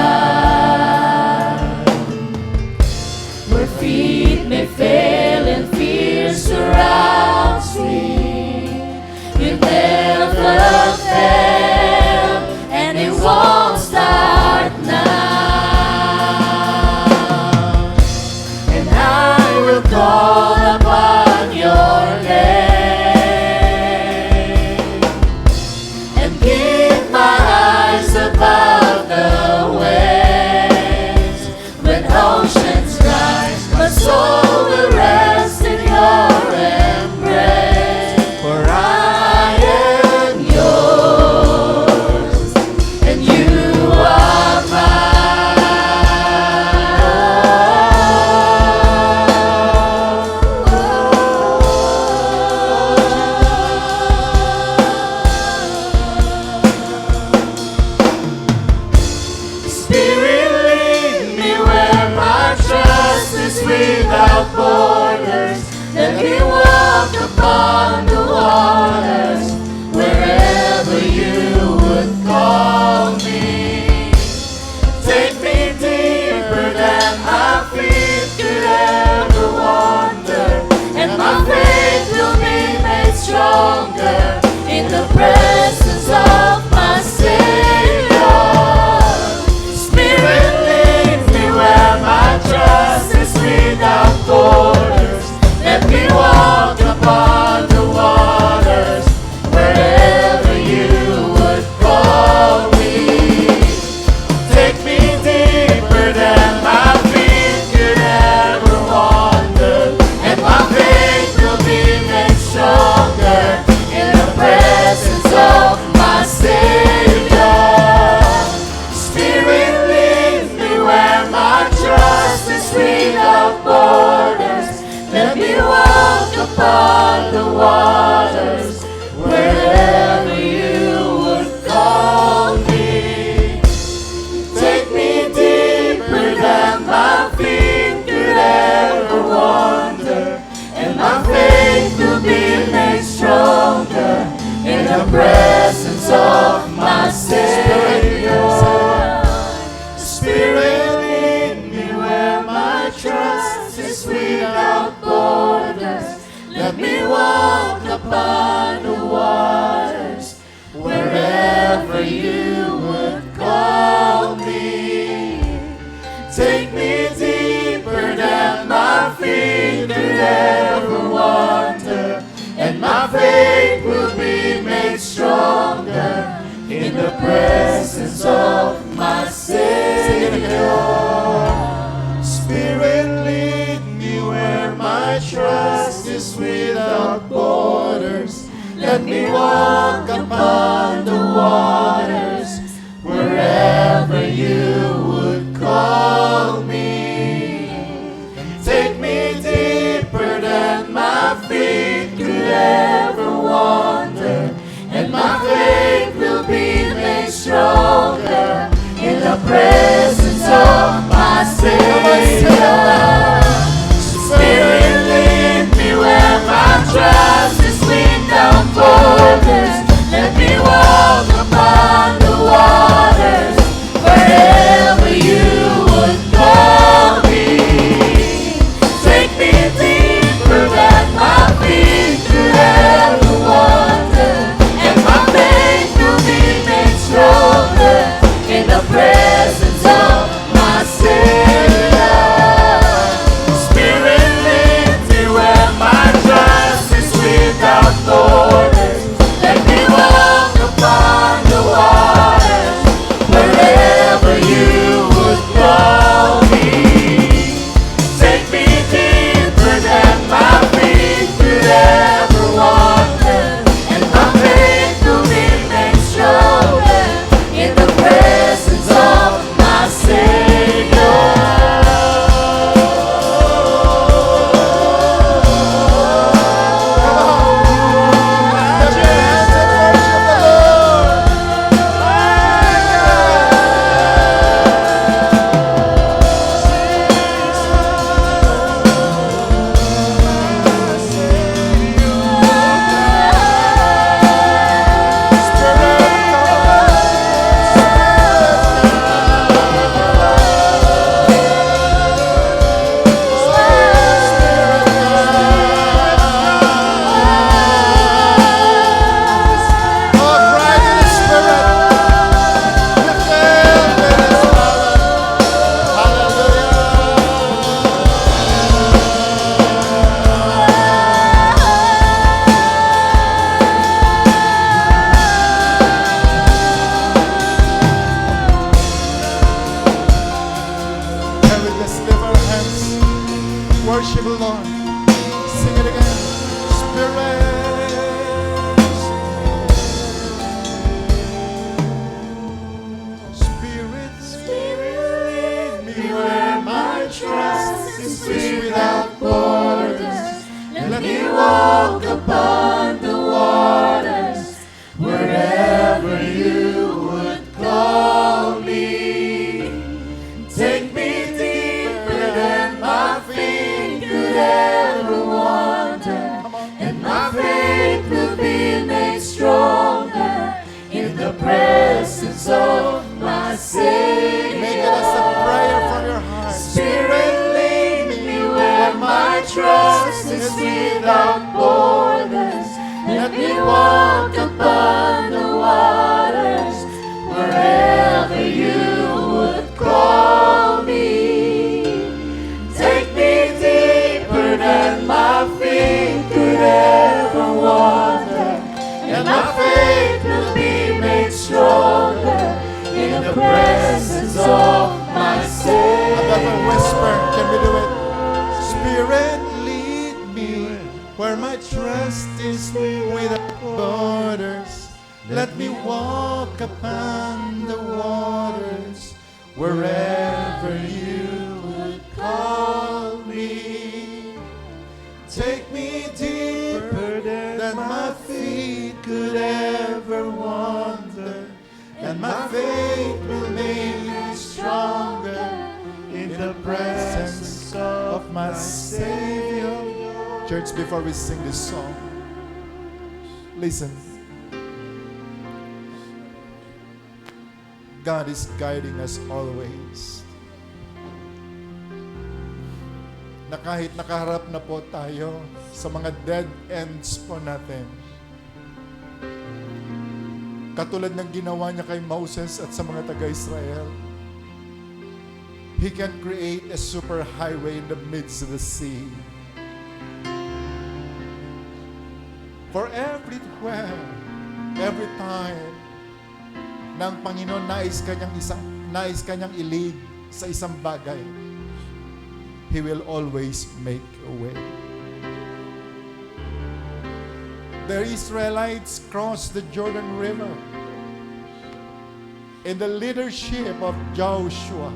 Where feet may fail and fear surrounds me, you never fail, and it won't start now. And I will call upon your name, and keep my eyes above the waves. When oceans rise, my soul will rest in your embrace. For I am yours, and you are mine. Spirit, lead me where my trust is without borders. Let me walk upon the waters, wherever you would call me. Take me deeper than my feet could ever wander, and my faith will be made stronger in the presence of my Savior. Spirit, lead me where my trust is without borders. Let me walk upon the waters, wherever you would call me. Take me deeper than my feet could ever wander, and my faith will be made stronger in the upon the waters, wherever you would call me. Take me deeper than my feet could ever wander, and my faith will be made stronger in the presence of my Savior. Spirit, lead me where my trust is without borders. Let me walk upon the waters, wherever you would call me. Take me deeper than my feet could ever wander, and my faith will be made stronger in the presence of my Savior. Spirit, lead me where my trust is without borders. Let me walk upon the waters, wherever you would call me. Take me deeper than my feet could ever wander, and my faith will be made stronger in the presence of my Savior. Spirit, lead me where my trust is without borders. Let me walk upon the waters, wherever you would call me. Take me deeper than my feet could ever wander, and my faith will be made stronger in the presence of my Savior. Spirit, lead me where my trust is without borders. Let me walk upon the waters, wherever you would call me. Take me deeper than my feet could ever wander, and my faith will be made stronger in the presence of my Savior. Lift your hands and worship the Lord. Oh, cry to the Spirit. Be filled with His power. Hallelujah. Can we just lift our hands? Worship the Lord. Sing it again. Spirit. Spirit, Spirit, lead me where my trust is without borders. Let me walk upon the waters, wherever you would call me. Take me deeper than my feet could ever wander, and my faith will be made stronger in the presence of my Savior. Make it as a prayer from your heart. Spirit, lead me where my trust is without borders. Let me walk upon the waters, wherever you would call me. Take me deeper than my feet could ever wander, and my faith will be made stronger in the presence of my Savior. Another whisper, can we do it? Spirit, lead me where my trust is without borders. Let me walk upon the waters, wherever you would call me. Take me deep could ever wander, and my faith will make me stronger in the presence of my Savior. Church, before we sing this song, listen. God is guiding us always. Na kahit nakaharap na po tayo sa mga dead ends po natin, katulad ng ginawa niya kay Moses at sa mga taga-Israel, He can create a super highway in the midst of the sea. For everywhere, every time, ng Panginoon nais kanyang ilig sa isang bagay, He will always make a way. The Israelites crossed the Jordan River in the leadership of Joshua.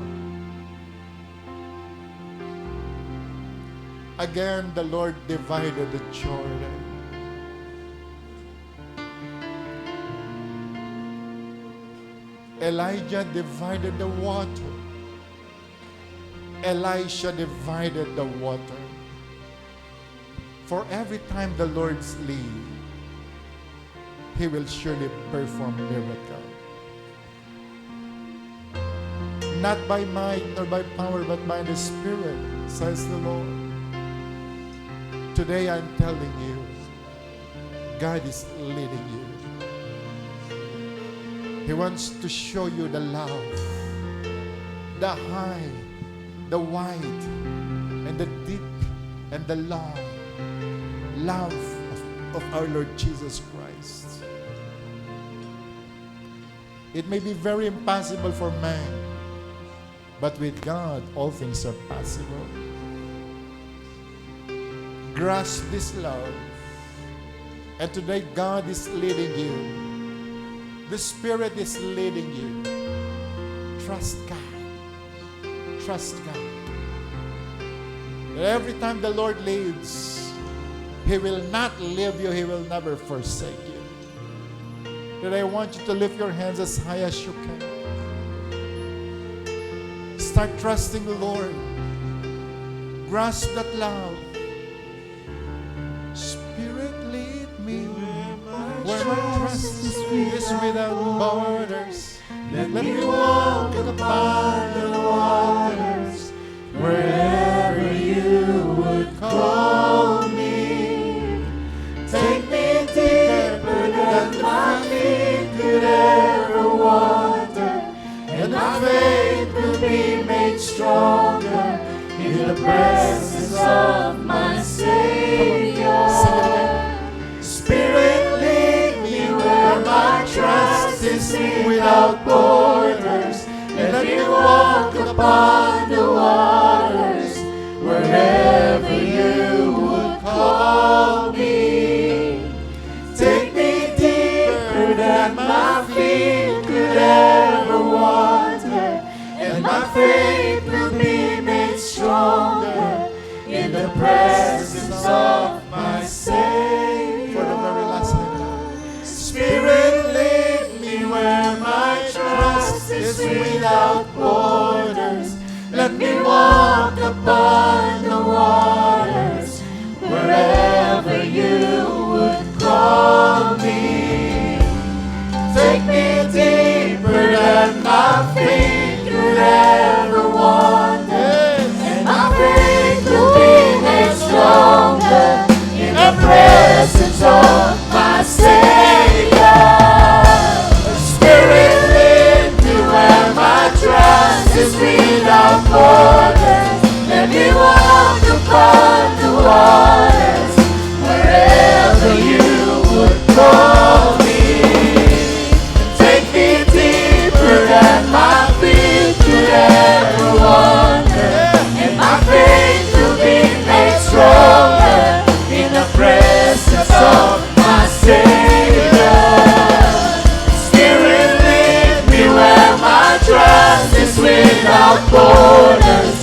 Again, the Lord divided the Jordan. Elijah divided the water. Elisha divided the water. For every time the Lord's lead, He will surely perform miracle. Not by might nor by power, but by the Spirit, says the Lord. Today I'm telling you, God is leading you. He wants to show you the love, the high, the wide, and the deep, and the long love of our Lord Jesus Christ. It may be very impossible for man, but with God, all things are possible. Grasp this love, and today God is leading you. The Spirit is leading you. Trust God. Trust God. Every time the Lord leads, He will not leave you. He will never forsake you. Today I want you to lift your hands as high as you can. Start trusting the Lord. Grasp that love. Spirit, lead me where my trust is without borders. Let me walk upon the waters wherever you would call me. Take me deeper than my feet could ever wander, and my faith will be made stronger in the presence of my Savior. Spirit, lead me where my trust is without borders, and let me walk upon the waters wherever you would call me. Take me deeper than my feet could ever wander, and my faith will be made stronger in the presence of my Savior. For the very last time, Spirit, lead me where my trust is without borders. Let me walk upon the waters wherever you would call me. Take me deeper than my feet could ever wander, and my faith will be made stronger in the presence of my Savior. Spirit, lead me where my trust is without borders. Let me walk upon the waters wherever you would call me. Take me deeper than my feet could ever wander, and my faith will be made stronger in the presence of my Savior. Spirit, lead me where my trust is without borders.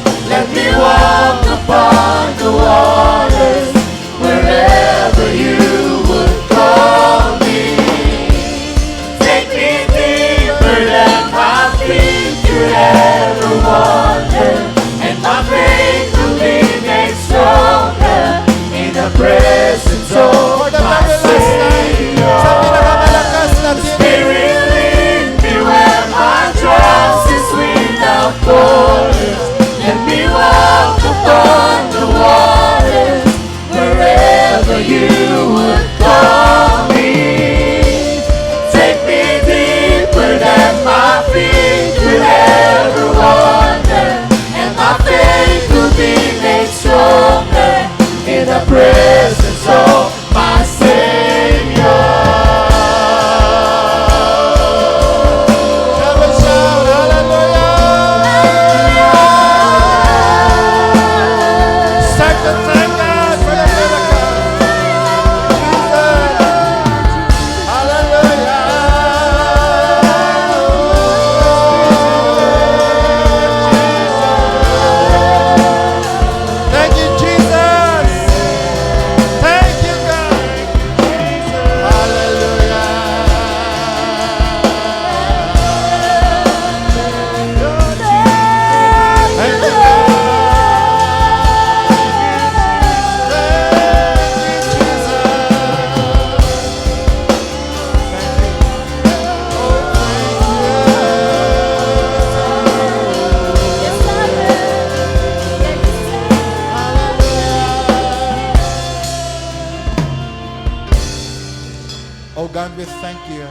God, we thank you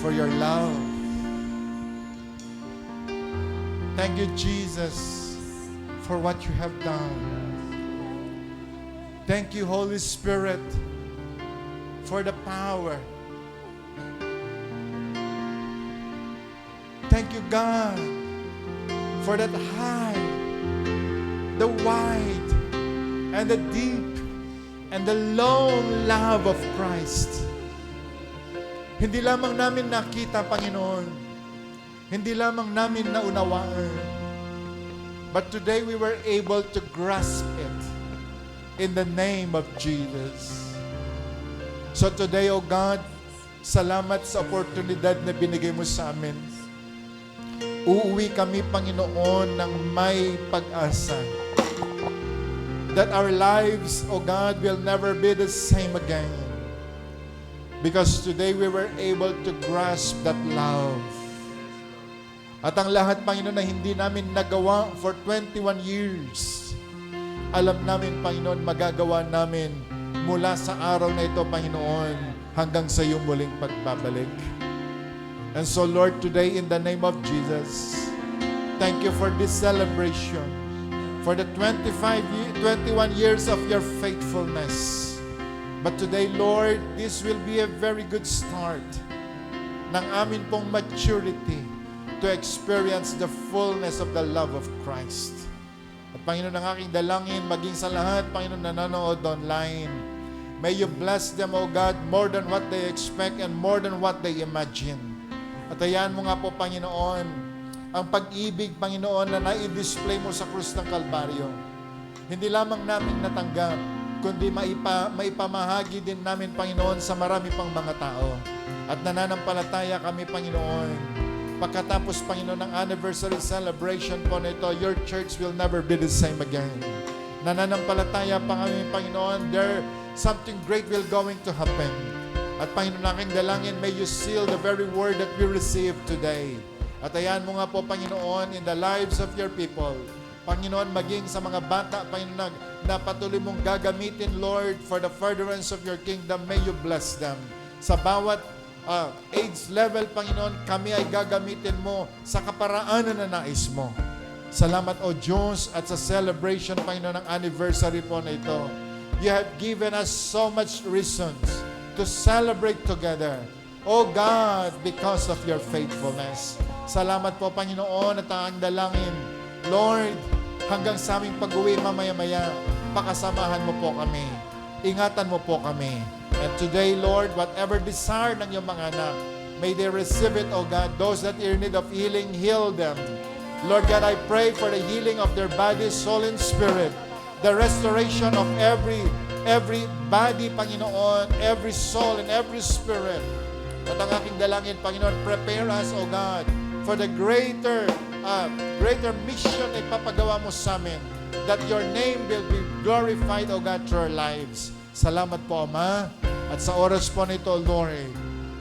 for your love. Thank you, Jesus, for what you have done. Thank you, Holy Spirit, for the power. Thank you, God, for that high, the wide, and the deep, and the long love of Christ. Hindi lamang namin nakita, Panginoon. Hindi lamang namin naunawaan. But today we were able to grasp it in the name of Jesus. So today, O God, salamat sa oportunidad na binigay mo sa amin. Uuwi kami, Panginoon, ng may pag-asa. That our lives, O God, will never be the same again. Because today we were able to grasp that love. At ang lahat, Panginoon, na hindi namin nagawa for 21 years, alam namin, Panginoon, magagawa namin mula sa araw na ito, Panginoon, hanggang sa iyong muling pagbabalik. And so, Lord, today, in the name of Jesus, thank you for this celebration, for the 21 years of your faithfulness. But today, Lord, this will be a very good start ng amin pong maturity to experience the fullness of the love of Christ. At Panginoon, ang aking dalangin, maging sa lahat, Panginoon, nanonood online, may you bless them, O God, more than what they expect and more than what they imagine. At hayaan mo nga po, Panginoon, ang pag-ibig, Panginoon, na nai-display mo sa krus ng Kalbaryo. Hindi lamang namin natanggap, kundi maipamahagi din namin, Panginoon, sa marami pang mga tao. At nananampalataya kami, Panginoon, pagkatapos, Panginoon, ng anniversary celebration po nito, your church will never be the same again. Nananampalataya pa kami, Panginoon, something great will going to happen. At Panginoon, aking dalangin, may you seal the very word that we receive today. At ayan mo nga po, Panginoon, in the lives of your people. Panginoon, maging sa mga bata, Panginoon, na patuloy mong gagamitin, Lord, for the furtherance of your kingdom, may you bless them. Sa bawat age level, Panginoon, kami ay gagamitin mo sa kaparaanan na nais mo. Salamat, O Diyos, at sa celebration, Panginoon, ng anniversary po na ito. You have given us so much reasons to celebrate together. O God, because of your faithfulness. Salamat po, Panginoon, at ang dalangin, Lord, hanggang sa aming pag-uwi mamaya-maya, pakasamahan mo po kami. Ingatan mo po kami. And today, Lord, whatever desire ng iyong mga anak, may they receive it, O God. Those that are in need of healing, heal them. Lord God, I pray for the healing of their body, soul, and spirit. The restoration of every body, Panginoon, every soul, and every spirit. At ang aking dalangin, Panginoon, prepare us, O God, for the greater mission na ipapagawa mo sa amin, that your name will be glorified, O God, through our lives. Salamat po, Ama. At sa oras po nito, Lord,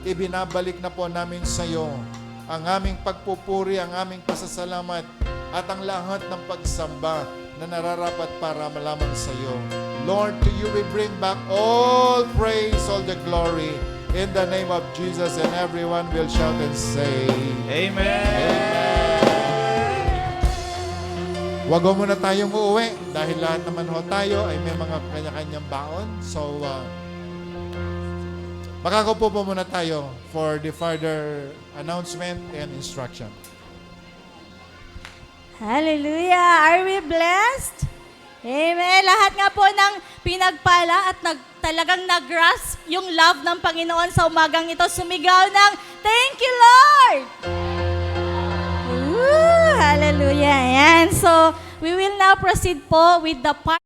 ibinabalik na po namin sa iyo ang aming pagpupuri, ang aming pasasalamat, at ang lahat ng pagsamba na nararapat para malaman sa iyo. Lord, to you we bring back all praise, all the glory, in the name of Jesus, and everyone will shout and say, Amen. Wag mo muna tayong uuwi dahil lahat naman ho tayo ay may mga kanya-kanyang baon. So, makakaupo po muna tayo for the further announcement and instruction. Hallelujah! Are we blessed? Amen! Lahat nga po ng pinagpala at talagang nag-grasp yung love ng Panginoon sa umagang ito, sumigaw ng, Thank you, Lord! Hallelujah! Ayan. So, we will now proceed po with the part